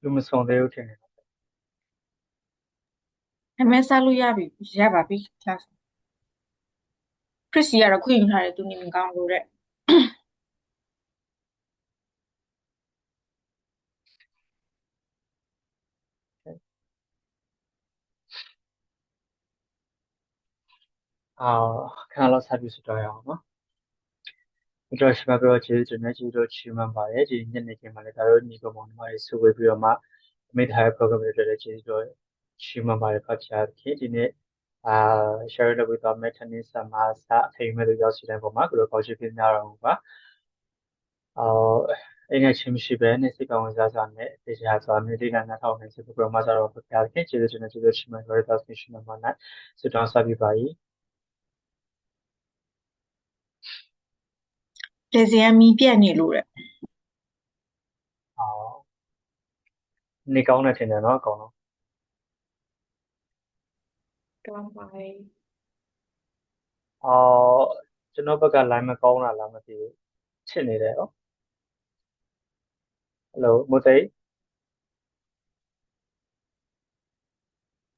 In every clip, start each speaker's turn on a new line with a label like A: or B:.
A: လူမဆောင်သေးဘူးထင်တယ်
B: အမေစားလို့ရပါပြီ class ခရစ်စီကတော့ခွင့်ယူထားတယ်သူနေမကောင်းလို့တဲ့
A: အာခဏလောက်ဆက်ပြီးစတော့ရအောင်နော်ဒီတော့ရှိမှပြောကျေးဇူးတင်တယ်ကျေးဇူးတော်ချီးမွမ်းပါတယ်ဒီညနေခင်းမှာလည်းဒါတို့ညီကောင်မောင်နှမတွေစုဝေးပြီးတော့မှမိသားစု program တွေအတွက်လည်းကျေးဇူးတော်ချီးမွမ်းပါတယ်ဖတ်ချာခင်ဒီနေ့အာ share လုပ်ပြီးတော့ maintenance ဆမှာစအထိမ်းမဲ့လို့ရောက်ရှိတဲ့ပုံမှာကိုလိုကောက်ချပြနေရအောင်ပါအိမ်ငယ်ချင်းမရှိပဲနဲ့စိတ်ကောင်းဝင်စားစွာနဲ့တေချာစွာမြေတိက2000နဲ့စပရိုမှာကြတော့ဖတ်ချာခင်ကျေးဇူးတင်တယ်ကျေးဇူးချီးမွမ်းပါတယ် transmission မှာနဲ့စွတောင်းဆက်ပြီးပါ
B: လေစရမီပြက်နေလို့တဲ့
A: နေကောင်းတဲ့ထင်တယ်နော်အကောင်လုံး
B: ကောင်းပါလေ
A: အော်ကျွန်တော်ဘက်က line မကောင်းတာလားမသိဘူးချစ်နေတယ်ဟော hello မသိ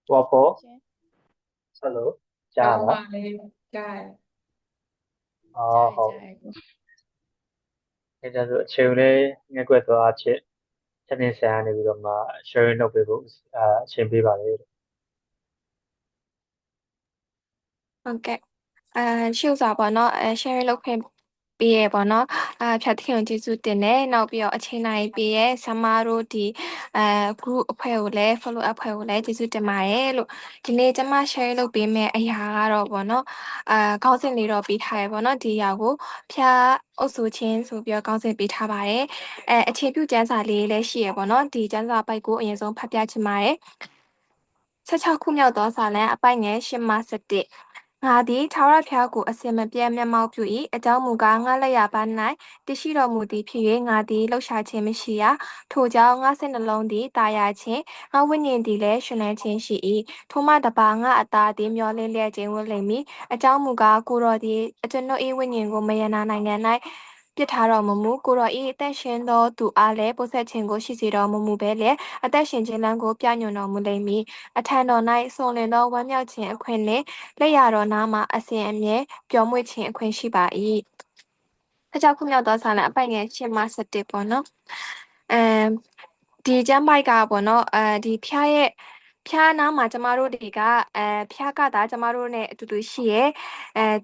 A: ဟောပေါ်
B: ရှင်
A: hello ကြား
B: ကောင်း
A: လား
B: ပါလေကြားရ
A: အော်ဟုတ်
B: ကြားရကို
A: အဲဒါဆိုအချိန်လေးငက်ွက်သွားချစ်ချက်နေဆန်နေပြီးတော့မှ sharing လုပ်ပေးဖို့အချိန်ပေးပါလေ
C: ဟုတ်ကဲ့ရှုပ်စွာပေါ့နော်share လုပ်ခွင့်ပေးရပေါ့နော်ဖြတ်ထင်ကိုကျေးဇူးတင်တယ်နောက်ပြီးတော့အချိန်နိုင်ပေးရဆမတို့ဒီgroup အဖွဲ့ကိုလည်း follow up အဖွဲ့ကိုလည်းကျေးဇူးတင်ပါတယ်လို့ဒီနေ့ကျွန်မ share လုပ်ပေးမယ့်အရာကတော့ပေါ့နော်ခေါင်းစဉ်လေးတော့ပေးထားရပေါ့နော်ဒီအရာကိုဖြာအုပ်စုချင်းဆိုပြီးတော့ခေါင်းစဉ်ပေးထားပါတယ်အခြေပြုကျမ်းစာလေးလည်းရှိရပေါ့နော်ဒီကျမ်းစာပိုက်ကိုအရင်ဆုံးဖတ်ပြချင်ပါတယ်16ခုမြောက်သောစာလံအပိုင်ငယ်8မှ17ငါသည်ထာဝရဘုရားကိုအစဉ်မပြတ်မျက်မှောက်ပြု၏အကြောင်းမူကားငါလက်ရပါ၌တရှိတော်မူသည်ဖြစ်၍ငါသည်လှုပ်ရှားခြင်းမရှိရထိုကြောင့်ငါစိတ်နှလုံးသည်တာယာခြင်းငါဝိညာဉ်သည်လည်းရှင်လန်းခြင်းရှိ၏ထိုမှတပါငါအသားသည်မျောလင်းလျက်ခြင်းဝလိမ့်မည်အကြောင်းမူကားကိုတော်သည်အကျွန်ုပ်၏ဝိညာဉ်ကိုမယနာနိုင်ငံ၌ပြစ်ထားတော်မမူကိုတော်၏အသက်ရှင်သောသူအားလည်းပို့ဆက်ခြင်းကိုရှိစေတော်မမူဘဲလေအသက်ရှင်ခြင်းလမ်းကိုပြညွှန်တော်မူလိမ့်မည်အထံတော်၌ဆုံလင်သောဝမ်းမြောက်ခြင်းအခွင့်နှင့်လက်ရတော်နားမှာအစဉ်အမြဲပျော်မွေ့ခြင်းအခွင့်ရှိပါ၏။ကြောက်ခုမြောက်သောဆာလံအပိုင်ငယ်8မှ17ပေါ့နော်။ဒီကျမ်းပိုက်ကပေါ့နော်ဒီဖျားရဲ့ဖျားနားမှာကျမတို့တွေကဖျားကတာကျမတို့နဲ့အတူတူရှိရဲ့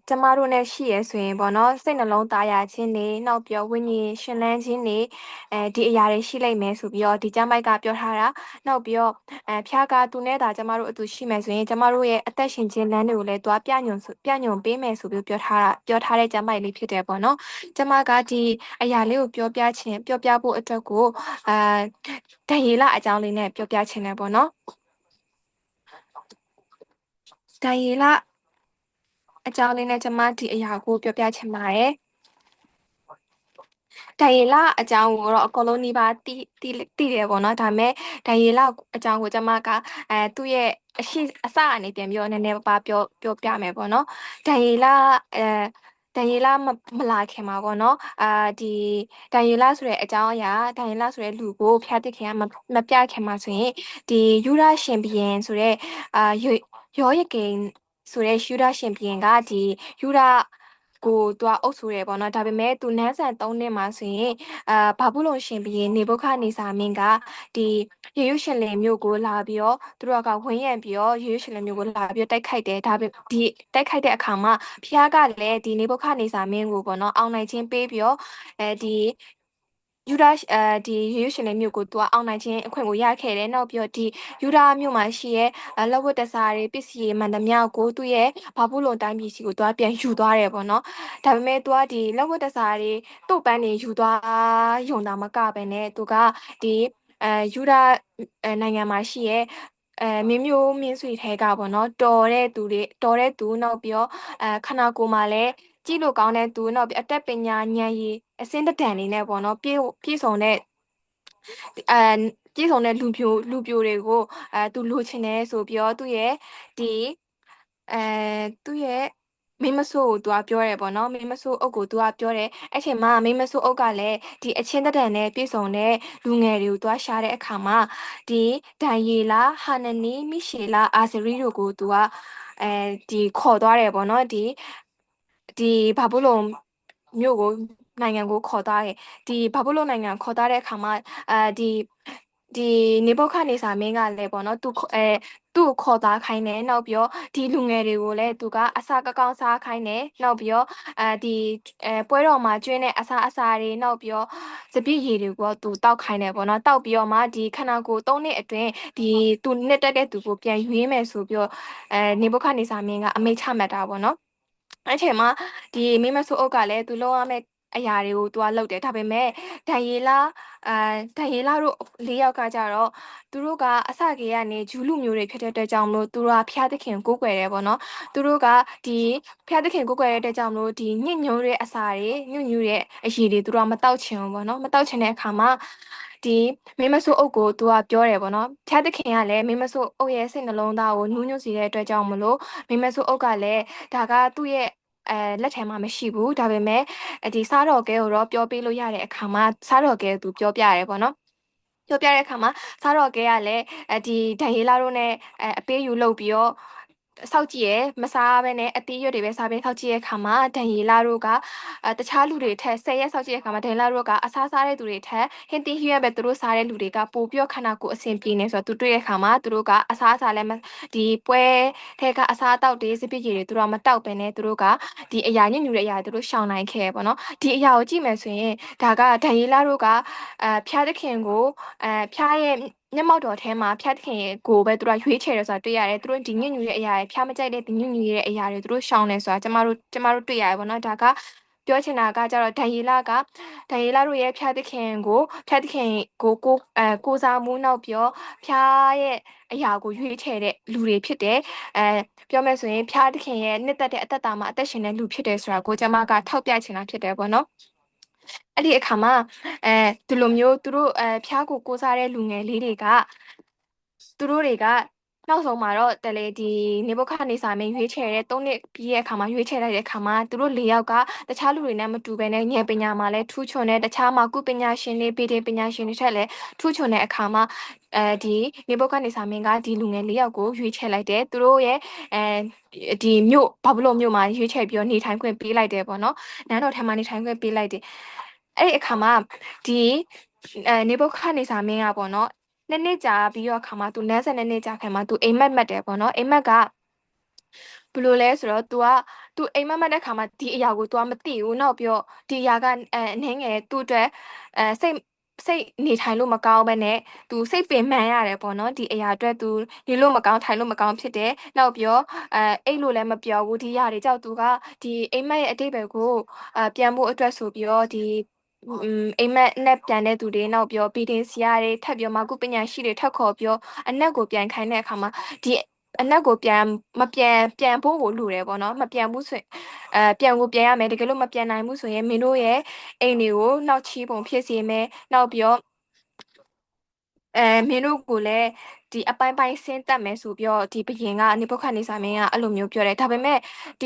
C: ကျမတို့နဲ့ရှိရဲ့ဆိုရင်ပေါ့နော်စိတ်နှလုံးသားရခြင်းနေနောက်ပြောဝိညာဉ်ရှင်လန်းခြင်းနေဒီအရာတွေရှိလိမ့်မယ်ဆိုပြီးတော့ဒီကျမ်းပိုက်ကပြောထားတာနောက်ပြီးတော့ဖျားကသူနဲ့တာကျမတို့အတူရှိမယ်ဆိုရင်ကျမတို့ရဲ့အသက်ရှင်ခြင်းလမ်းတွေကိုလည်းသွားပြညွန်ပေးမယ်ဆိုပြီးပြောထားတဲ့ကျမ်းပိုက်လေးဖြစ်တယ်ပေါ့နော်ကျမကဒီအရာလေးကိုပြောပြဖို့အတွက်ကိုဒံယေလအကြောင်းလေးနဲ့ပြောပြချင်တယ်ပေါ့နော်ဒံယေလအကြောင်းလေးနဲ့ကျမဒီအရာကိုပြောပြချင်ပါတယ်ဒံယေလအကြောင်းကိုတော့အကုန်လုံးဒီပါတိတယ်ပေါ့နော်ဒါပေမဲ့ဒံယေလအကြောင်းကိုကျမကသူ့ရဲ့အစအနေပြန်ပြီးတော့နည်းနည်းပါးပြောပြမယ်ပေါ့နော်ဒံယေလဒံယေလမလာခင်မှာပေါ့နော်ဒီဒံယေလဆိုတဲ့အကြောင်းအရာဒံယေလဆိုတဲ့လူကိုဖျားသခင်ကမပြခင်မှာဆိုရင်ဒီယူရရှင်ဘုရင်ဆိုတဲ့ယောယကိန်ဆိုတဲ့ယူရရှင်ဘုရင်ကဒီယူရကိုသူကအုပ်စိုးတယ်ပေါ့နော်ဒါပေမဲ့သူနန်းဆန်3နှစ်မှာဆိုရင်ဘာဘူးလုံရှင်ဘုရင်နေဘုခဒ်နေဇာမင်းကဒီယေရုရှလင်မြို့ကိုလာပြီးတော့သူတို့ကဝန်းရံပြီးတော့ယေရုရှလင်မြို့ကိုလာပြီးတော့တိုက်ခိုက်တယ်ဒါပေဒီတိုက်ခိုက်တဲ့အခါမှာဖျားကလည်းဒီနေဘုခဒ်နေဇာမင်းကိုပေါ့နော်အောင်နိုင်ခြင်းပေးပြီးတော့ဒီယူဒဒီယေရုရှလင်မြို့ကိုသူကအောင်နိုင်ခြင်းအခွင့်ကိုရခဲ့တယ်နောက်ပြီးတော့ဒီယူဒမြို့မှာရှိရဲ့လက်ဝတ်တစားတွေပစ္စည်းတွေမှန်သမျှကိုသူ့ရဲ့ဘာဘူးလုံတိုင်းပြည်စီကိုသူကပြန်ယူသွားတယ်ပေါ့နော်ဒါပေမဲ့သူကဒီလက်ဝတ်တစားတွေတုတ်ပန်းတွေယူသွားယုံတာမကပဲနဲ့သူကဒီယူဒနိုင်ငံမှာရှိရဲ့မင်းမျိုးမင်းဆွေထဲကပေါ့နော်တော်တဲ့သူနောက်ပြီးတော့ခန္ဓာကိုယ်မှာလည်းကြည့်လို့ကောင်းတဲ့သူနောက်ပြီးအတတ်ပညာဉာဏ်ရည်အစင်းတတန်လေးနဲ့ပေါ့နော်ပြည့်စုံတဲ့အဲပြည့်စုံတဲ့လူပြိုတွေကိုသူလိုချင်တယ်ဆိုပြီးတော့သူ့ရဲ့ဒီအဲသူ့ရဲ့ မိမဆိုးကိုသူကပြောတယ်ပေါ့နော်မိမဆိုးအုပ်ကိုသူကပြောတယ်အဲ့ချိန်မှာမိမဆိုးအုပ်ကလည်းဒီအချင်းတက်တန်နဲ့ပြေဆုံးတဲ့လူငယ်တွေကိုသူကရှာတဲ့အခါမှာဒီဒန်ယေလာဟာနနီမိရှေလာအာဇရီတို့ကိုသူကဒီခေါ်သွားတယ်ပေါ့နော်ဒီဘာဘူးလုံမြို့ကိုနိုင်ငံကိုခေါ်သွားတယ်ဒီဘာဘူးလုံနိုင်ငံခေါ်သွားတဲ့အခါမှာဒီနေဘုခဒ်နေဇာမင်းကလည်းပေါ့နော်သူ့ကိုခေါ်သွားခိုင်းတယ်နောက်ပြီးတော့ဒီလူငယ်တွေကိုလည်းသူကအစာကကောင်းစားခိုင်းတယ်နောက်ပြီးတော့ဒီပွဲတော်မှာကျွင်းတဲ့အစာတွေနောက်ပြီးတော့စပည့်ရည်တွေကိုသူတောက်ခိုင်းတယ်ပေါ့နော်တောက်ပြီးတော့မှဒီခန္ဓာကိုယ်၃နှစ်အတွင်းဒီသူနှစ်တက်တဲ့သူကိုပြန်ရွေးမယ်ဆိုပြီးတော့နေဘုခဒ်နေဇာမင်းကအမိန့်ချမှတ်တာပေါ့နော်အဲ့ချိန်မှာဒီမိမဆုအုပ်ကလည်းသူလုံးရမယ့်အရာတွေကိုသူကလုပ်တယ်ဒါပေမဲ့ဒန်ယေလာဒန်ယေလာတို့၄ယောက်ကကြတော့သူတို့ကအစကေကနေဂျူးလူမျိုးတွေဖြစ်တဲ့အတွက်ကြောင့်မလို့သူတို့ကဖျားသခင်ကိုးကွယ်တယ်ပေါ့နော်သူတို့ကဒီဖျားသခင်ကိုးကွယ်တဲ့အတွက်ကြောင့်မလို့ဒီညစ်ညူးတဲ့အစာတွေညစ်ညူးတဲ့အရည်တွေသူတို့ကမတောက်ချင်ဘူးပေါ့နော်မတောက်ချင်တဲ့အခါမှာဒီမိမဆိုးအုပ်ကိုသူကပြောတယ်ပေါ့နော်ဖျားသခင်ကလည်းမိမဆိုးအုပ်ရဲ့စိတ်နှလုံးသားကိုနူးညွတ်စေတဲ့အတွက်ကြောင့်မလို့မိမဆိုးအုပ်ကလည်းဒါကသူ့ရဲ့လက်ထဲမှာမရှိဘူးဒါပေမဲ့ဒီစားတော်ကဲကိုတော့ပြောပေးလို့ရတဲ့အခါမှာစားတော်ကဲသူပြောပြရဲပေါ့နော်ပြောပြတဲ့အခါမှာစားတော်ကဲကလည်းဒီဒန်ယေလာတို့နဲ့အပေးယူလုပ်ပြီးတော့စောက်ကြည့်ရဲမစားဘဲနဲ့အသီးရွက်တွေပဲစားပြီးစောက်ကြည့်ရဲ့အခါမှာဒန်ယေလာတို့ကတခြားလူတွေထက်10ရက်စောက်ကြည့်တဲ့အခါမှာဒန်ယေလာတို့ကအစားစားတဲ့သူတွေထက်ဟင်းသီးဟင်းရွက်ပဲသူတို့စားတဲ့လူတွေကပိုပြီးတော့ခန္ဓာကိုယ်အဆင်ပြေနေဆိုတော့သူတွေ့တဲ့အခါမှာသူတို့ကအစားအစာလည်းဒီပွဲထဲကအစားအသောက်တွေစပစ်ရည်တွေသူတို့ကမတောက်ပဲနဲ့သူတို့ကဒီအရာညစ်ညူတဲ့အရာသူတို့ရှောင်နိုင်ခဲ့ပေါ့နော်ဒီအရာကိုကြည့်မယ်ဆိုရင်ဒါကဒန်ယေလာတို့ကဖျားသခင်ကိုဖျားရဲ့မျက်မှောက်တော်ထဲမှာဖျားသခင်ကိုပဲသူတို့ရွေးချယ်ရဆိုတာတွေ့ရတယ်သူတို့ဒီညဉ့်ညူတဲ့အရာတွေဖျားမကြိုက်တဲ့ဒီညဉ့်ညူတဲ့အရာတွေသူတို့ရှောင်နေဆိုတာကျမတို့တွေ့ရတယ်ပေါ့နော်ဒါကပြောချင်တာကကြတော့ဒန်ယေလတို့ရဲ့ဖျားသခင်ကိုကိုစားမှုနောက်ပြီးတော့ဖျားရဲ့အရာကိုရွေးချယ်တဲ့လူတွေဖြစ်တယ်ပြောမယ်ဆိုရင်ဖျားသခင်ရဲ့နှစ်သက်တဲ့အသက်တာမှာအသက်ရှင်တဲ့လူဖြစ်တယ်ဆိုတာကိုကျမကထောက်ပြချင်တာဖြစ်တယ်ပေါ့နော်အဲ့ဒီအခါမှာဒီလိုမျိုးသူတို့ဖျားကိုစားတဲ့လူငယ်လေးတွေကသူတို့တွေကနောက်ဆုံးမှာတော့တလေဒီနေဘုခဒ်နေဇာမင်းရွေးချယ်တဲ့၃နှစ်ပြီးတဲ့အခါမှာရွေးချယ်လိုက်တဲ့အခါမှာသူတို့၄ယောက်ကတခြားလူတွေနဲ့မတူဘဲနဲ့ဉာဏ်ပညာမှာလည်းထူးချွန်တဲ့တခြားမှာကုပညာရှင်တွေဗေဒပညာရှင်တွေထက်လည်းထူးချွန်တဲ့အခါမှာဒီနေဘုခဒ်နေဇာမင်းကဒီလူငယ်၄ယောက်ကိုရွေးချယ်လိုက်တယ်သူတို့ရဲ့ဒီမြို့ဘာဘလုံမြို့မှာရွေးချယ်ပြီးတော့နေထိုင်ခွင့်ပေးလိုက်တယ်ပေါ့နော်နန်းတော်ထဲမှာနေထိုင်ခွင့်ပေးလိုက်တယ်အဲ့ဒီအခါမှာဒီနေဘုခဒ်နေဇာမင်းကပေါ့နော်နှစ်ကြာပြီးတော့အခါမှာသူ92နှစ်ကြာခံမှာသူအိမ်မက်တယ်ပေါ့နော်အိမ်မက်ကဘယ်လိုလဲဆိုတော့ तू အိမ်မက်တဲ့ခါမှာဒီအရာကို तू မသိဘူးနောက်ပြီးတော့ဒီအရာကအနှင်းငယ်သူ့အတွက်စိတ်နေထိုင်လို့မကောင်းဘဲနဲ့ तू စိတ်ပင်ပန်းရတယ်ပေါ့နော်ဒီအရာအတွက် तू နေလို့မကောင်းထိုင်လို့မကောင်းဖြစ်တယ်နောက်ပြီးတော့အိတ်လို့လည်းမပြောဘူးဒီအရာတွေကြောင့် तू ကဒီအိမ်မက်ရဲ့အတိတ်ဘယ်ကိုပြန်ဖို့အတွက်ဆိုပြီးတော့ဒီအိမ်မက်နဲ့ပြန်တဲ့သူတွေနောက်ပြီးတော့ဘီဒင်စီယာတွေထပ်ပြီးတော့မာကုပညာရှိတွေထပ်ခေါ်ပြီးတော့အနက်ကိုပြန်ခိုင်းတဲ့အခါမှာဒီအနက်ကိုပြန်ဖို့ကိုလိုတယ်ပေါ့နော်မပြန်ဘူးဆိုရင်ပြန်ရမယ်တကယ်လို့မပြန်နိုင်ဘူးဆိုရင်မင်းတို့ရဲ့အိမ်တွေကိုနောက်ချီးပုံဖြစ်စေမယ်နောက်ပြီးတော့မင်းတို့ကိုလည်းဒီအပိုင်းပိုင်းဆင်းတက်မယ်ဆိုပြီးတော့ဒီဘရင်ကနေဘုခဒ်နေဇာမင်းကအဲ့လိုမျိုးပြောတယ်ဒါပေမဲ့ဒ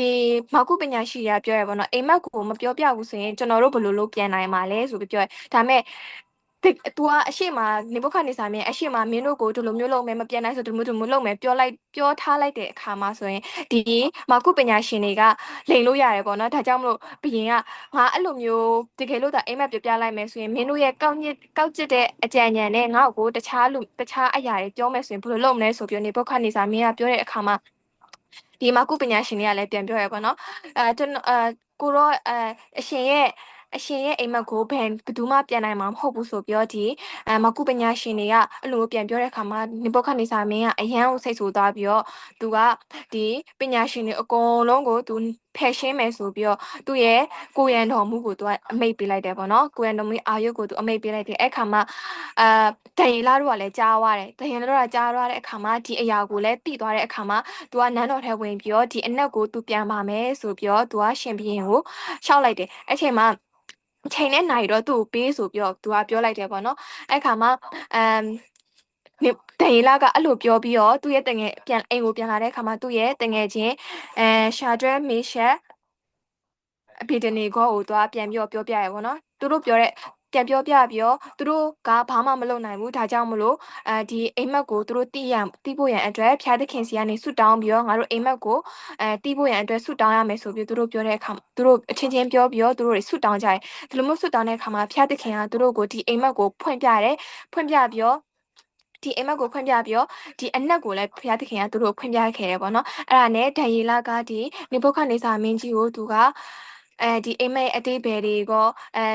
C: ီမာကုပညာရှိတွေကပြောရပေါ့နော်အိမ်မက်ကိုမပြောပြဘူးဆိုရင်ကျွန်တော်တို့ဘယ်လိုလုပ်ပြန်နိုင်မှာလဲဆိုပြီးပြောတယ်ဒါပေမဲ့သူကအရှိမနေဘုခဒ်နေဇာမင်းအရှိမမင်းတို့ကိုဒီလိုမျိုးလုပ်မယ်မပြန်နိုင်ဆိုဒီလိုမျိုးလုပ်မယ်ပြောထားလိုက်တဲ့အခါမှာဆိုရင်ဒီမာကုပညာရှင်တွေကလိန်လို့ရတယ်ပေါ့နော်ဒါကြောင့်မလို့ဘရင်ကငါအဲ့လိုမျိုးတကယ်လို့ဒါအိမ်မက်ပြလိုက်မယ်ဆိုရင်မင်းတို့ရဲ့ကောက်ကျစ်တဲ့အကြံဉာဏ်နဲ့ငါ့ကိုတခြားအရာတွေပြောမယ်ဆိုရင်ဘယ်လိုလုပ်မလဲဆိုပြီးနေဘုခဒ်နေဇာမင်းကပြောတဲ့အခါမှာဒီမာကုပညာရှင်တွေကလည်းပြန်ပြောရပေါ့နော်ကျွန်တော်ကိုတော့အရှင်ရဲ့အိမ်မက်ကိုဘယ်သူမှပြန်နိုင်မှာမဟုတ်ဘူးဆိုပြီးတော့ဒီမကုပညာရှင်တွေကအဲ့လိုပြန်ပြောတဲ့အခါမှာနေဘုခဒ်နေဇာမင်းကအယံကိုစိတ်ဆူသွားပြီးတော့သူကဒီပညာရှင်တွေအကုန်လုံးကိုသူဖယ်ရှင်းမယ်ဆိုပြီးတော့သူ့ရဲ့ကိုရန်တော်မူကိုသူကအမိတ်ပေးလိုက်တယ်ပေါ့နော်ကိုရန်တော်မူအာယုကိုသူအမိတ်ပေးလိုက်တယ်အဲ့ခါမှာဒန်ယေလတို့ကလည်းကြားသွားတယ်ဒန်ယေလတို့ကကြားသွားတဲ့အခါမှာဒီအရာကိုလည်းသိသွားတဲ့အခါမှာသူကနန်းတော်ထဲဝင်ပြီးတော့ဒီအနက်ကိုသူပြန်ပါမယ်ဆိုပြီးတော့သူကရှင်ဘုရင်ကိုရှောက်လိုက်တယ်အဲ့ချိန်မှာချိန်နဲ့နိုင်တော့သူ့ကိုပေးဆိုပြီးတော့သူကပြောလိုက်တယ်ပေါ့နော်အဲ့ခါမှာဒန်ယေလကအဲ့လိုပြောပြီးတော့သူ့ရဲ့တငယ်ပြန်အိမ်ကိုပြန်လာတဲ့အခါမှာသူ့ရဲ့တငယ်ချင်းရှာဒရက်မေရှက် အဖေတနေကောကိုသွားပြန်ပြောပြရပေါ့နော်သူတို့ပြောတဲ့ပြန်ပြောပြပြီးတော့သူတို့ကဘာမှမလုပ်နိုင်ဘူးဒါကြောင့်မလို့ဒီအိမ်မက်ကိုသူတို့တီးဖို့ရန်အတွက်ဖျားသခင်စီကနေဆူတောင်းပြီးတော့ငါတို့အိမ်မက်ကိုတီးဖို့ရန်အတွက်ဆူတောင်းရမယ်ဆိုပြီးသူတို့ပြောတဲ့အခါသူတို့အချင်းချင်းပြောပြီးတော့သူတို့တွေဆူတောင်းကြတယ်ဒီလိုမျိုးဆူတောင်းတဲ့အခါမှာဖျားသခင်ကသူတို့ကိုဒီအိမ်မက်ကိုဖွင့်ပြတယ်ဖွင့်ပြပြီးတော့ဒီအိမ်မက်ကိုဖွင့်ပြပြီးတော့ဒီအနက်ကိုလည်းဘုရားသခင်ကသူတို့ဖွင့်ပြခဲ့တယ်ပေါ့နော်အဲ့ဒါနဲ့ဒံယေလကဒီနေဘုခဒ်နေဇာမင်းကြီးကိုသူကဒီအိမ်မက်အတိတ်ဘယ်တွေကို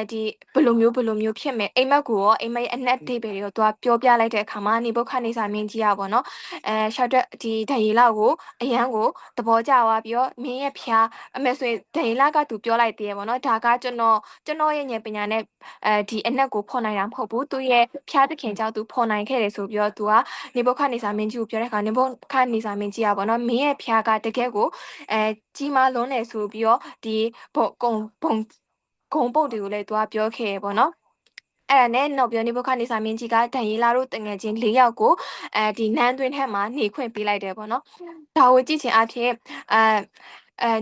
C: ဒီဘယ်လိုမျိုးဖြစ်မယ်အိမ်မက်ကိုရောအိမ်မက်အနက်အတိတ်ဘယ်တွေကိုသူကပြောပြလိုက်တဲ့အခါမှာနေဘုခဒ်နေဇာမင်းကြီးကပေါ့နော်ရှောက်တဲ့ဒီဒံယေလကိုအရန်ကိုသဘောကျသွားပြီးတော့မင်းရဲ့ဖျားအမေဆိုရင်ဒံယေလကသူပြောလိုက်သေးရပေါ့နော်ဒါကကျွန်တော်ရဲ့ဉာဏ်ပညာနဲ့ဒီအနက်ကိုဖော်နိုင်တာမဟုတ်ဘူးသူရဲ့ဖျားသခင်ကြောင့်သူဖော်နိုင်ခဲ့တယ်ဆိုပြီးတော့သူကနေဘုခဒ်နေဇာမင်းကြီးကိုပြောတဲ့အခါနေဘုခဒ်နေဇာမင်းကြီးကပေါ့နော်မင်းရဲ့ဖျားကတကယ်ကိုကြီးမားလွန်းတယ်ဆိုပြီးတော့ဒီဂုံပုတ်တွေကိုလည်းသူကပြောခဲ့ရပေါ့နော်အဲ့ဒါနဲ့နောက်ပြောနေဘုခနေစာမင်းကြီးကဒံယေလတို့တငယ်ချင်း၄ယောက်ကိုဒီနန်းတွင်းထဲမှာနေခွင့်ပေးလိုက်တယ်ပေါ့နော်ဒါကိုကြည့်ချင်အဖြစ်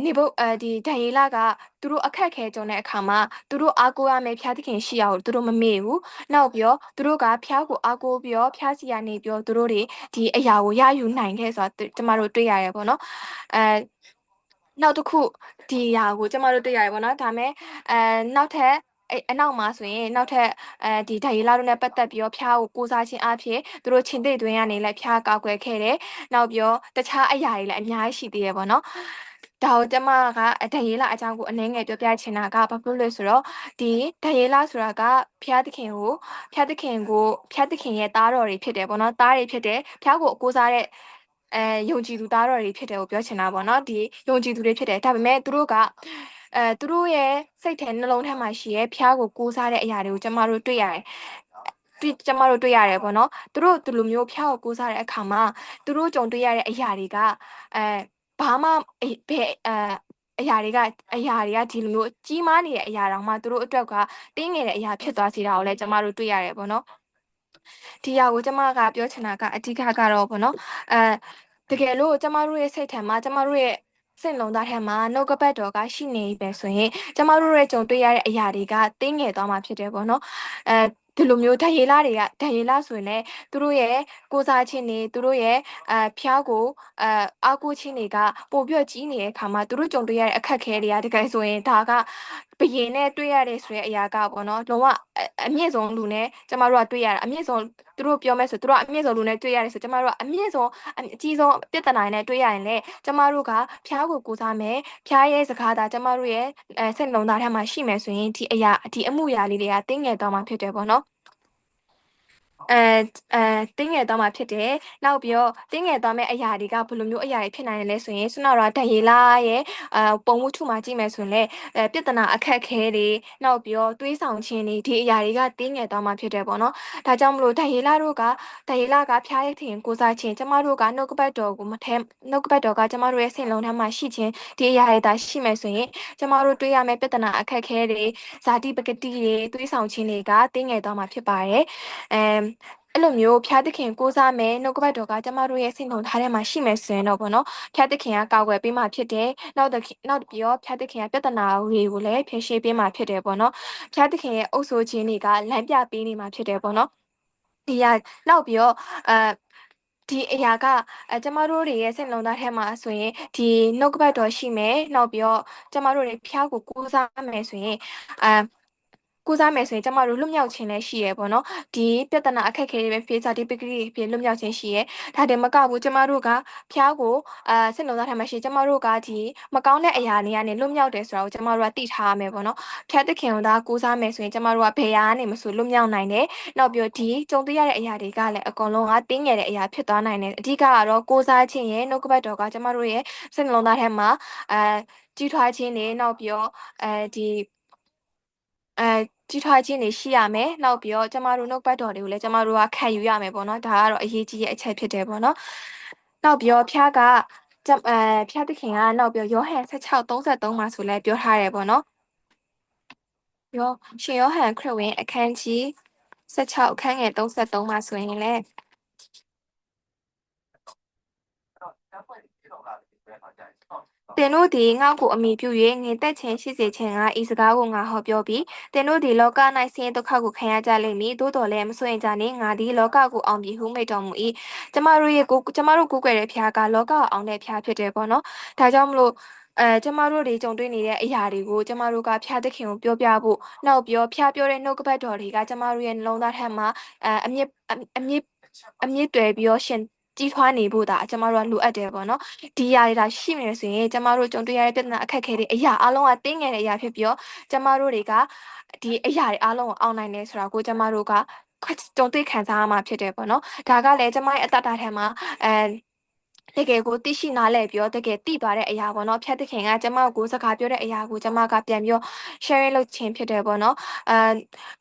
C: နေဘုဒီဒံယေလကသူတို့အခက်ခဲကြုံတဲ့အခါမှာသူတို့အားကိုးရမယ့်ဖျားသခင်ရှိရအောင်သူတို့မမေ့ဘူးနောက်ပြီးတော့သူတို့ကဖျားကိုအားကိုးပြီးတော့ဖျားစီရနေပြီးတော့သူတို့တွေဒီအရာကိုရယူနိုင်ခဲ့ဆိုတာကျမတို့တွေ့ရတယ်ပေါ့နော်နောက်တစ်ခုဒီအရာကိုကျမတို့တွေ့ရတယ်ပေါ့နော်ဒါမဲ့နောက်ထပ်အနောက်မှာဆိုရင်နောက်ထပ်ဒီဒိုင်ရီလာတို့နဲ့ပတ်သက်ပြီးတော့ဖျားကိုကိုးစားခြင်းအဖြစ်သူတို့ချင်းသိတွင်းကနေလည်းဖျားကောက်ွယ်ခဲ့တယ်နောက်ပြီးတော့တခြားအရာတွေလည်းအများကြီးရှိသေးတယ်ပေါ့နော်ဒါကိုကျမကဒိုင်ရီလာအကြောင်းကိုအနည်းငယ်ပြောပြချင်တာကဘာဖြစ်လို့လဲဆိုတော့ဒီဒိုင်ရီလာဆိုတာကဖျားသခင်ရဲ့သားတော်တွေဖြစ်တယ်ပေါ့နော်သားတွေဖြစ်တယ်ဖျားကိုကိုးစားတဲ့ယုံကြည်သူသားတော်တွေဖြစ်တယ်ကိုပြောချင်တာပေါ့နော်ဒီယုံကြည်သူတွေဖြစ်တယ်ဒါပေမဲ့သူတို့ကသူတို့ရဲ့စိတ်ထဲနှလုံးထဲမှာရှိရဲ့ဖျားကိုကိုးစားတဲ့အရာတွေကိုကျမတို့တွေ့ရတယ်ကျမတို့တွေ့ရတယ်ပေါ့နော်သူတို့ဒီလိုမျိုးဖျားကိုကိုးစားတဲ့အခါမှာသူတို့ကြုံတွေ့ရတဲ့အရာတွေကဘာမှဘယ်အရာတွေကဒီလိုမျိုးကြီးမားနေတဲ့အရာတောင်မှသူတို့အတွက်ကတင်းငယ်တဲ့အရာဖြစ်သွားစေတာကိုလည်းကျမတို့တွေ့ရတယ်ပေါ့နော်ဒီအရာကိုကျမကပြောချင်တာကအဓိကကတော့ပေါ့နော်တကယ်လို့ကျမတို့ရဲ့စိတ်ထဲမှာကျမတို့ရဲ့စိတ်လုံးသားထဲမှာနှုတ်ကပတ်တော်ကရှိနေပြီဆိုရင်ကျမတို့ရဲ့ကြုံတွေ့ရတဲ့အရာတွေကတင်းငယ်သွားမှာဖြစ်တယ်ပေါ့နော်ဒီလိုမျိုးဒံယေလဆိုရင်လည်းသူတို့ရဲ့ကိုးစားခြင်းတွေသူတို့ရဲ့ဖျားကိုအားကိုးခြင်းတွေကပိုပြီးကြီးနေတဲ့အခါမှာသူတို့ကြုံတွေ့ရတဲ့အခက်အခဲတွေကတကယ်ဆိုရင်ဒါကဘယင်နဲ့တွေ့ရတဲ့ဆိုတဲ့အရာကပေါ့နော်လုံးဝအမြင့်ဆုံးလူနဲ့ကျမတို့ကတွေ့ရတာအမြင့်ဆုံးသူတို့ပြောမဲ့ဆိုသူတို့ကအမြင့်ဆုံးလူနဲ့တွေ့ရတယ်ဆိုကျမတို့ကအမြင့်ဆုံးအကြီးဆုံးပြဿနာနဲ့တွေ့ရရင်လေကျမတို့ကဖျားကိုကိုးစားမယ်ဖျားရဲ့စကားသာကျမတို့ရဲ့စိတ်လုံးသားထဲမှာရှိမယ်ဆိုရင်ဒီအမှုရာလေးတွေကတင်းငယ်သွားမှာဖြစ်တယ်ပေါ့နော်တင်းငယ်သွားမှာဖြစ်တယ်နောက်ပြီးတော့တင်းငယ်သွားမဲ့အရာတွေကဘယ်လိုမျိုးအရာတွေဖြစ်နိုင်လဲဆိုရင်စနော်ရာဒံယေလာရဲ့ပုံမှုထုမှာကြည့်မယ်ဆိုရင်လည်းပြဿနာအခက်အခဲတွေနောက်ပြီးတော့တွေးဆောင်ခြင်းတွေဒီအရာတွေကတင်းငယ်သွားမှာဖြစ်တယ်ပေါ့နော်ဒါကြောင့်မလို့ဒံယေလာကဖျားရည်ထင်ကိုးစားခြင်းကျမတို့ကနှုတ်ကပတ်တော်ကကျမတို့ရဲ့စိတ်လုံးထဲမှာရှိခြင်းဒီအရာတွေသာရှိမယ်ဆိုရင်ကျမတို့တွေးရမယ့်ပြဿနာအခက်အခဲတွေဇာတိပကတိတွေတွေးဆောင်ခြင်းတွေကတင်းငယ်သွားမှာဖြစ်ပါတယ်အဲ့လိုမျိုးဖျားသခင်ကိုးစားမယ်နှုတ်ကပတ်တော်ကကျမတို့ရဲ့စိတ်နှလုံးသားထဲမှာရှိမယ်ဆိုရင်တော့ပေါ့နော်ဖျားသခင်ကကာကွယ်ပေးမှဖြစ်တယ်နောက်ပြီးတော့ဖျားသခင်ကပြဿနာတွေကိုလည်းဖြေရှင်းပေးမှဖြစ်တယ်ပေါ့နော်ဖျားသခင်ရဲ့အုပ်ဆိုးခြင်းတွေကလမ်းပြပေးနေမှဖြစ်တယ်ပေါ့နော်နောက်ပြီးတော့ဒီအရာကကျမတို့တွေရဲ့စိတ်နှလုံးသားထဲမှာဆိုရင်ဒီနှုတ်ကပတ်တော်ရှိမယ်နောက်ပြီးတော့ကျမတို့တွေဖျားကိုကိုးစားမယ်ဆိုရင်ကိုးစားမယ်ဆိုရင်ကျမတို့လွတ်မြောက်ခြင်းလည်းရှိရပေါ့နော်ဒီပြဿနာအခက်အခဲတွေပဲဖြစ်စာတိပကတိဖြစ်လွတ်မြောက်ခြင်းရှိရဒါတည်းမကဘူးကျမတို့ကဖျားကိုစိတ်နှလုံးသားထဲမှာရှိကျမတို့ကဒီမကောင်းတဲ့အရာတွေကနေလွတ်မြောက်တယ်ဆိုတာကိုကျမတို့ကသိထားရမယ်ပေါ့နော်ဖျားသခင်ကိုသာကိုးစားမယ်ဆိုရင်ကျမတို့ကဘယ်ရာကနေမဆိုလွတ်မြောက်နိုင်တယ်နောက်ပြီးဒီကြုံတွေ့ရတဲ့အရာတွေကလည်းအကုန်လုံးကတင်းငယ်တဲ့အရာဖြစ်သွားနိုင်တယ်အဓိကကတော့ကိုးစားခြင်းရဲ့နှုတ်ကပတ်တော်ကကျမတို့ရဲ့စိတ်နှလုံးသားထဲမှာကြီးထွားခြင်းတွေနောက်ပြီးတော့ကြီးထွားခြင်းတွေရှိရမယ်နောက်ပြီးတော့ကျမတို့နှုတ်ပတ်တော်တွေကိုလည်းကျမတို့ကခံယူရမယ်ပေါ့နော်ဒါကတော့အရေးကြီးတဲ့အချက်ဖြစ်တယ်ပေါ့နော်နောက်ပြီးတော့ဖျားသခင်ကနောက်ပြီးယောဟန်16:33မှာဆိုလဲပြောထားတယ်ပေါ့နော်ရှင်ယောဟန်ခရစ်ဝင်အခန်းကြီး16အခန်းငယ်33မှာဆိုရင်လည်း တင်တို့သည်ငါ့ကိုအမိပြု၍ငင်သက်ခြင်းရှိစေခြင်းကဤစကားကိုငါဟောပြောပြီးတင်တို့သည်လောက၌ဆင်းရဲဒုက္ခကိုခံရကြလိမ့်မည်သို့တော်လည်းမစိုးရင်ကြနှင့်ငါသည်လောကကိုအောင်ပြီဟုမိန့်တော်မူ၏ကျမတို့ကိုးကွယ်တဲ့ဖခင်ကလောကကိုအောင်တဲ့ဖခင်ဖြစ်တယ်ပေါ့နော်ဒါကြောင့်မလို့ကျမတို့တွေကြုံတွေ့နေတဲ့အရာတွေကိုကျမတို့ကဖျားသခင်ကိုပြောပြဖို့နောက်ပြောဖျားပြောတဲ့နှုတ်ကပတ်တော်တွေကကျမတို့ရဲ့နှလုံးသားထဲမှာအမြင့်အမြင့်တွယ်ပြီးတော့ရှင်ကြီးထွားနေဖို့ဒါကျမတို့ကလိုအပ်တယ်ပေါ့နော်ဒီຢာတွေဒါရှိနေတယ်ဆိုရင်ကျမတို့ကြုံတွေ့ရတဲ့ပြဿနာအခက်အခဲတွေအရာအလုံးကတင်းငယ်တဲ့အရာဖြစ်ပြီးတော့ကျမတို့တွေကဒီအရာတွေအလုံးကိုအောင်နိုင်တယ်ဆိုတာကိုကျမတို့ကကြုံတွေ့ခံစားရမှာဖြစ်တယ်ပေါ့နော်ဒါကလည်းကျမရဲ့အတ္တထဲမှာတကယ်ကိုသိရှိနားလည်ပြီးတော့တကယ်သိသွားတဲ့အရာပေါ့နော်ဖျက်သခင်ကကျမကိုစကားပြောတဲ့အရာကိုကျမကပြန်ပြီးတော့ sharing လုပ်ခြင်းဖြစ်တယ်ပေါ့နော်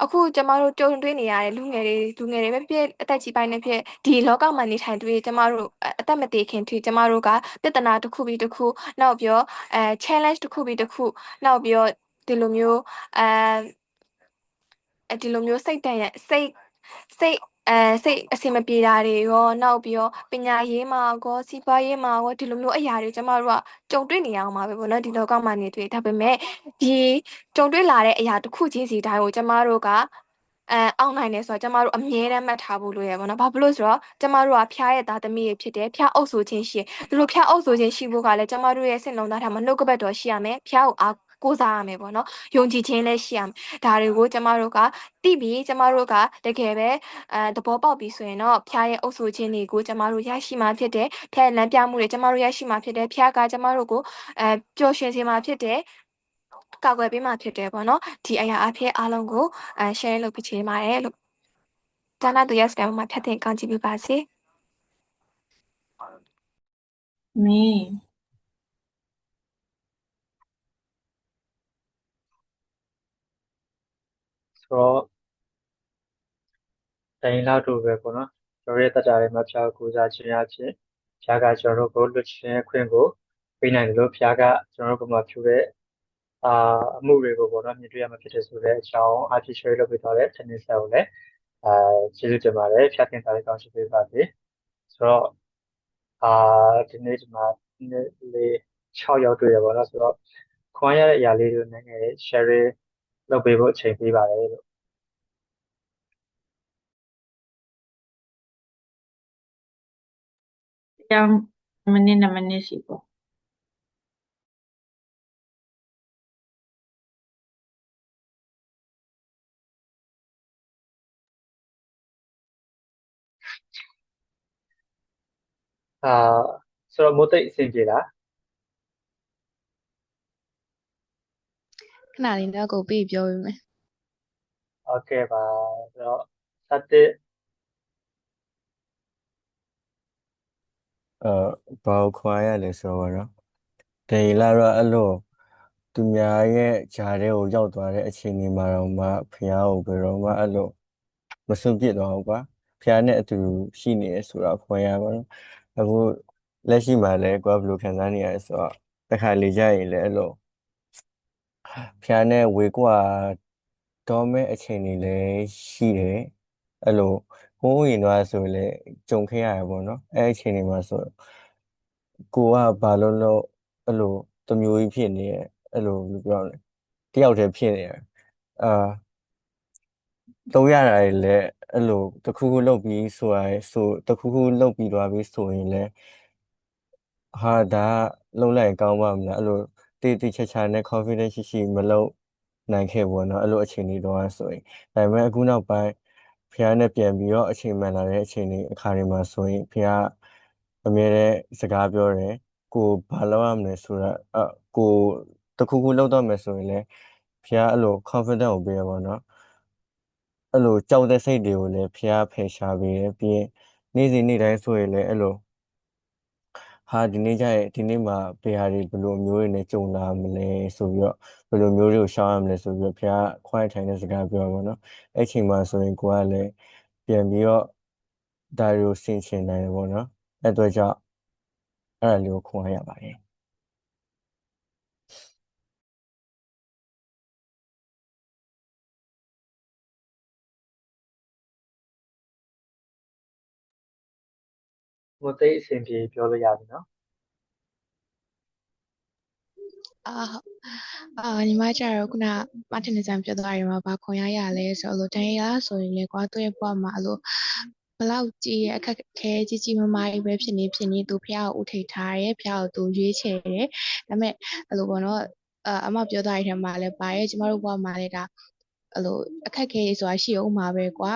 C: အခုကျမတို့ကြုံတွေ့နေရတဲ့လူငယ်တွေပဲဖြစ်အသက်ကြီးပိုင်းနဲ့ဖြစ်ဒီလောကမှာနေထိုင်သူတွေကျမတို့အသက်မသေးခင်ထိကျမတို့ကပြဿနာတစ်ခုပြီးတစ်ခုနောက်ပြီးတော့challenge တစ်ခုပြီးတစ်ခုနောက်ပြီးတော့ဒီလိုမျိုးဒီလိုမျိုးစိတ်စိတ်အဆင်မပြေတာတွေရောနောက်ပြီးတော့ပညာရေးမှာကောစီးပွားရေးမှာကောဒီလိုမျိုးအရာတွေကျမတို့ကကြုံတွေ့နေရအောင်ပါပဲပေါ့နော်ဒီလောကမှာနေတွေ့ဒါပေမဲ့ဒီကြုံတွေ့လာတဲ့အရာတစ်ခုချင်းစီတိုင်းကိုကျမတို့ကအောင်နိုင်တယ်ဆိုတော့ကျမတို့အမြဲတမ်းမှတ်ထားဖို့လိုရပါတော့။ဘာဖြစ်လို့ဆိုတော့ကျမတို့ကဖျားရဲ့သားသမီးတွေဖြစ်တယ်။ဖျားအုပ်ဆိုခြင်းရှိတယ်။ဒီလိုဖျားအုပ်ဆိုခြင်းရှိဖို့ကလည်းကျမတို့ရဲ့စိတ်လုံးသားထဲမှာနှုတ်ကပတ်တော်ရှိရမယ်။ဖျားကိုအားကိုးစားရမယ်ပေါ့နော်။ယုံကြည်ခြင်းလည်းရှိရမယ်။ဒါတွေကိုကျမတို့ကသိပြီးကျမတို့ကတကယ်ပဲသဘောပေါက်ပြီးဆိုရင်တော့ဖျားရဲ့အုပ်ဆိုခြင်းတွေကိုကျမတို့ရရှိမှာဖြစ်တယ်။ဖျားရဲ့လမ်းပြမှုတွေကျမတို့ရရှိမှာဖြစ်တယ်။ဖျားကကျမတို့ကိုပျော်ရွှင်စေမှာဖြစ်တယ်။ကာကွယ်ပေးမှာဖြစ်တယ်ပေါ့နော်ဒီအရာအဖြစ်အားလုံးကိုshare လုပ်ပြချင်ပါတယ်လို့ဒါနသူရဲ့စတန်မှာဖြတ်သင်ကောင်းကြည့်ပြပါစေ
B: မင်း
A: ဆိုတော့တိုင်းလောက်တို့ပဲပေါ့နော်ကျွန်တော်ရဲ့တက်တာတွေမှာဖျားကိုစားခြင်းအဖြစ်ဖျားကကျွန်တော်တို့ကိုလွတ်ခြင်းအခွင့်ကိုပေးနိုင်တယ်လို့ဖျားကကျွန်တော်တို့ကမှဖြူတဲ့အမှုတွေကိုပေါ့နော်မြင်တွေ့ရမှာဖြစ်တဲ့ဆိုတဲ့အကြောင်းအဖြစ် share လုပ်ပေးသွားတဲ့ tennis ကိုလည်းကျေးဇူးတင်ပါတယ်ဖျားတင်တာလေးကောင်းရှိပေးပါစေဆိုတော့ဒီနေ့ဒီမှာလေး6ရောက်တွေ့ရပါတော့ဆိုတော့ခွန်ရတဲ့အရာလေးတွေနည်းနည်း share လုပ်ပေးဖို့အချိန်ပေးပါတယ်လို့
B: တရားမနစ်2မိနစ်စီပေါ့
A: ဆိုတော့မိုးသိပ်အဆင်ပြေလား
D: ခဏလေးတော့ကိုပြီးပြောပေးမယ်
A: โอเคပါဆိုတော့စတဲ့
E: ဘာကိုခွာရလဲဆိုတော့နော်ဒေလာတော့အဲ့လိုသူများရဲ့ဂျားတဲ့ကိုရောက်သွားတဲ့အခြေအနေမှာတော့မှဖះကိုဘယ်တော့မှအဲ့လိုမစွန့်ပစ်တော့ဘူးကွာဖះနဲ့အတူရှိနေရဆိုတော့ခွာရပါတော့အခုလက်ရှိမှာလည်းကွာဘယ်လိုခံစားနေရလဲဆိုတော့တစ်ခါလေကြရင်လည်းအဲ့လိုဖះနဲ့ဝေကွာတော့မဲ့အချိန်တွေလည်းရှိတယ်အဲ့လိုဟိုးရင်တော့ဆိုရင်လည်းကြုံခဲ့ရတယ်ပေါ့နော်အဲ့အချိန်တွေမှာဆိုကိုကဘာလို့အဲ့လိုတစ်မျိုးကြီးဖြစ်နေရဲ့အဲ့လိုဘယ်လိုပြောရလဲတယောက်တည်းဖြစ်နေရအာတော့ရတာလည်းအဲ့လိုတစ်ခုခုလုပ်ပြီးဆိုရဆိုတစ်ခုခုလုပ်ပြီးသွားပြီးဆိုရင်လည်းဟာဒါကလုံးလိုက်ကောင်းပါမလားအဲ့လိုတေးချာနဲ့ confidence ရှိမလုပ်နိုင်ခဲ့ဘူးเนาะအဲ့လိုအခြေအနေတော့ဆိုရင်ဒါပေမဲ့အခုနောက်ပိုင်းဖះနဲ့ပြန်ပြီးတော့အချိန်မှန်လာတဲ့အချိန်တွေအခါတွေမှာဆိုရင်ဖះအမြဲတမ်းစကားပြောတယ်ကိုဘာလုပ်ရမလဲဆိုတော့ကိုတခုခုလုပ်တော့မယ်ဆိုရင်လည်းဖះအဲ့လို confidence ကိုပေးရပါတော့အဲ့လိုကြောက်တဲ့စိတ်တွေကိုလည်းဖះဖယ်ရှားပေးတယ်ပြီးရင်နေ့စဉ်နေ့တိုင်းဆိုရင်လည်းအဲ့လိုဟာဒီနေ့ကျရင်ဒီနေ့မှာဘယ်ဟာတွေဘယ်လိုမျိုးတွေနဲ့ကြုံလာမလဲဆိုပြီးတော့ဘယ်လိုမျိုးတွေကိုရှောင်ရမလဲဆိုပြီးတော့ဖះခွိုင်းထိုင်တဲ့စကားပြောပါတော့အဲ့ချိန်မှာဆိုရင်ကိုကလည်းပြန်ပြီးတော့ဒါတွေကိုဆင်ခြင်နိုင်တယ်ပေါ့နော်အဲ့အတွက်ကြောင့်အဲ့ဒါလေးကိုခွန်အားရပါတယ်
A: မိုးသိပ်အဆင်ပြေပြောလို့ရပြီနော်
D: ညီမကျတော့ခုနမထင်နေစံပြောသွားတယ်မှာဘာခွန်ရရလဲဆိုတော့တိုင်းရဆိုရင်လေကွာသူ့ရဲ့ဘဝမှာဘလောက်ကြီးရဲ့အခက်ခဲကြီးကြီးမားမားကြီးပဲဖြစ်နေသူဖះကိုဥထိတ်ထားတယ်ဖះကိုသူရွေးချယ်တယ်ဒါပေမဲ့ပေါ့နော်အမပြောသွားတဲ့ထဲမှာလည်းပါရဲ့ကျမတို့ဘဝမှာလည်းဒါအခက်ခဲတွေဆိုတာရှိအောင်မှာပဲကွာ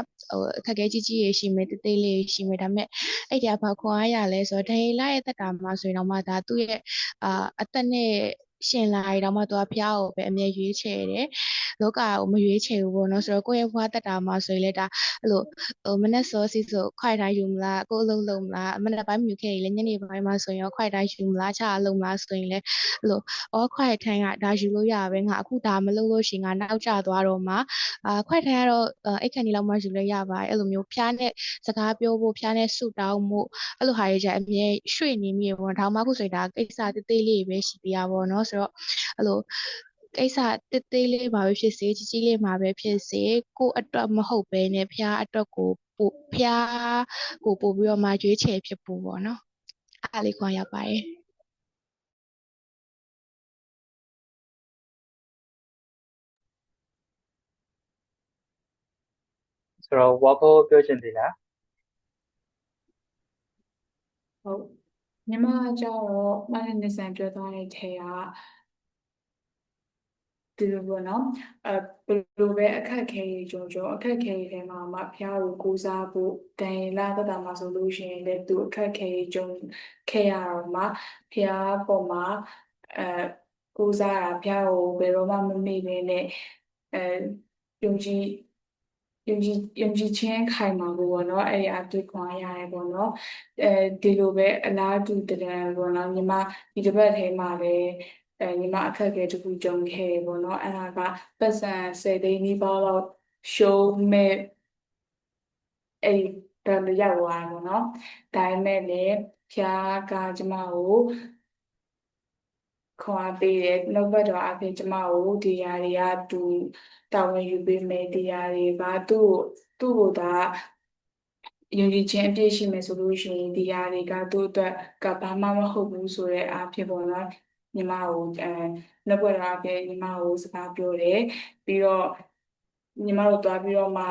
D: အခက်ခဲကြီးကြီးတွေရှိမယ်တိတ်တိတ်လေးရှိမယ်ဒါပေမဲ့အဲ့ဒီကဘာခွန်အားရလဲဆိုတော့ဒိန်လာရဲ့တက်တာမှာဆိုရင်တော့မှဒါသူ့ရဲ့အသက်နဲ့ရှင်လာရတော့မှသူကဖះကိုပဲအမြဲရွေးချယ်တယ်လောကကိုမရွေးချယ်ဘူးပေါ့နော်ဆိုတော့ကိုယ့်ရဲ့ဘဝတက်တာမှာဆိုရင်လည်းဒါမနေ့စောစီဆိုခွိုက်တိုင်းယူမလားကိုယ်အလုံးလုံးမလားမနေ့ပိုင်းမြူခဲ့လေညနေပိုင်းမှာဆိုရင်ရောခွိုက်တိုင်းယူမလားချအလုံးမလားဆိုရင်လည်းခွိုက်ထိုင်းကဒါယူလို့ရပဲငါအခုဒါမလုပ်လို့ရှိရင်ငါနောက်ကျသွားတော့မှခွိုက်ထိုင်းကတော့အိတ်ခဏီလောက်မှယူလို့ရပါတယ်အဲ့လိုမျိုးဖျားနဲ့စကားပြောဖို့ဖျားနဲ့ဆူတောင်းမှုအဲ့လိုဟာတွေကြအမြဲရွှေ့နေမိရပေါ့ဒါမှအခုဆိုရင်ဒါကိစ္စတေးသေးလေးပဲရှိသေးရပါတော့เนาะဆိုတော့အဲ့လိုကိစ္စတေးသေးလေးမှာပဲဖြစ်စေကြီးကြီးလေးမှာပဲဖြစ်စေကိုယ့်အတွက်မဟုတ်ဘဲနဲ့ဖျားအတွက်ကိုဖျားကိုပို့ပြီးတော့မှရွေးချယ်ဖြစ်ဖို့ပေါ့เนาะအားလေးခွန်ရပါတယ်
A: ဆိုတော့ဝါဖို့ပြောချင်သေးလား
B: ဟုတ်ညီမကျတော့မနက်နေ့စဉ်ပြောသွားတဲ့ထဲကဒီလိုပေါ့နော်ဘယ်လိုပဲအခက်ခဲကြီးကြုံအခက်ခဲကြီးထဲမှာမှဖျားကိုကိုးစားဖို့တန်ရင်လာတတ်တာမှဆိုလို့ရှိရင်လည်းသူအခက်ခဲကြီးကြုံခဲ့ရတော့မှဖျားပေါ်မှာကိုးစားတာဖျားကိုဘယ်တော့မှမမေ့ဘဲနဲ့ယုံကြည်ခြင်းခိုင်မာဖို့ပေါ့နော်အဲ့ဒီအတွေ့ခွန်ရတယ်ပေါ့နော်ဒီလိုပဲအလားတူတရံပေါ့နော်ညီမဒီတစ်ပတ်ထဲမှာပဲညီမအခက်အခဲတစ်ခုကြုံခဲ့တယ်ပေါ့နော်အဲ့ဒါကပတ်စံ10သိန်းနီးပါးလောက်ရှိုးမဲ့အဲ့ဒီဘယ်လိုရောက်သွားတယ်ပေါ့နော်ဒါပေမဲ့လည်းဖျားကကျမကိုခွန်အားပေးတယ်နောက်ဘက်တော့အဖေကျမကိုဒီຢာတွေကသူတာဝန်ယူပေးမယ်ဒီຢာတွေကသူ့ကိုဒါယုံကြည်ခြင်းအပြည့်ရှိမယ်ဆိုလို့ရှိရင်ဒီຢာတွေကသူ့အတွက်ကဘာမှမဟုတ်ဘူးဆိုတဲ့အားဖြင့်ပေါ့နော်ညီမကိုနောက်ဘက်တော့အဖေညီမကိုစကားပြောတယ်ပြီးတော့ညီမတို့တွားပြီးတော့မှ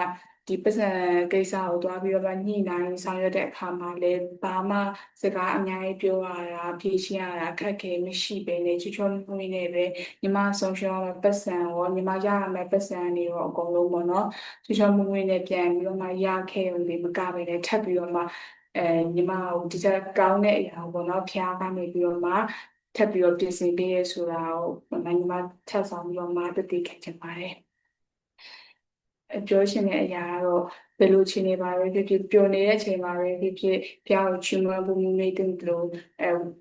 B: ဒီပတ်စံကိစ္စကိုတွားပြီးတော့မှညှိနှိုင်းဆောင်ရွက်တဲ့အခါမှာလည်းဘာမှစကားအများကြီးပြောရတာဖြေရှင်းရတာအခက်အခဲမရှိဘဲနဲ့ချွတ်ချွတ်မွေ့နဲ့ပဲညီမဆုံးရှုံးရမယ့်ပတ်စံရောညီမရရမယ့်ပတ်စံတွေရောအကုန်လုံးပေါ့နော်ချွတ်ချွတ်မွေ့နဲ့ပြန်ပြီးတော့မှရခဲ့ုံဒီမကပဲနဲ့ထပ်ပြီးတော့မှညီမကိုဒီချက်ကောင်းတဲ့အရာပေါ့နော်ဖျားကနေပြီးတော့မှထပ်ပြီးတော့ပြင်ဆင်ပေးရဆိုတာကိုညီမထပ်ဆောင်ပြီးတော့မှတည်ခဲ့ချင်ပါတယ်ပြောရှင်တဲ့အရာကတော့ဘယ်လိုချိန်နေပါပဲဖြစ်ဖြစ်ပျော်နေတဲ့အချိန်မှာပဲဖြစ်ဖြစ်ဖျားကိုချီးမွမ်းဖို့နေတယ်လို့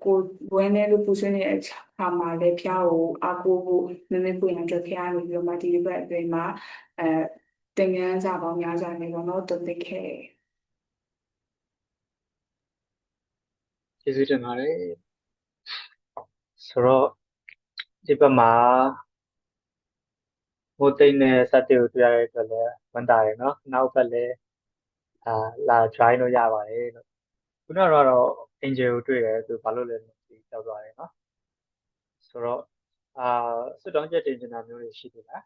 B: ကိုဝန်းနေလို့ပူဆွေးနေတဲ့အခါမှာလည်းဖျားကိုအားကိုးဖို့နည်းနည်းပွင့်အောင်အတွက်ဖျားနေပြီးတော့မှဒီဘက်အတွင်းမှာသင်ခန်းစာပေါင်းများစွာနဲ့ပေါ့နော်တုံ့ပြန်ခဲ့
A: ကျေးဇူးတင်ပါတယ်ဆိုတော့ဒီဘက်မှာမိုးသိမ့်နဲ့စတဲ့ကိုတွေ့ရတဲ့အတွက်လည်းဝန်တာတယ်နော်နောက်ဘက်လည်းလာ join လို့ရပါတယ်လို့ခုနကတော့ angel ကိုတွေ့တယ်သူဘာလို့လဲမသိကြောက်သွားတယ်နော်ဆိုတော့ဆွတောင်းချက်တင်ချင်တာမျိုးတွေရှိသေးလား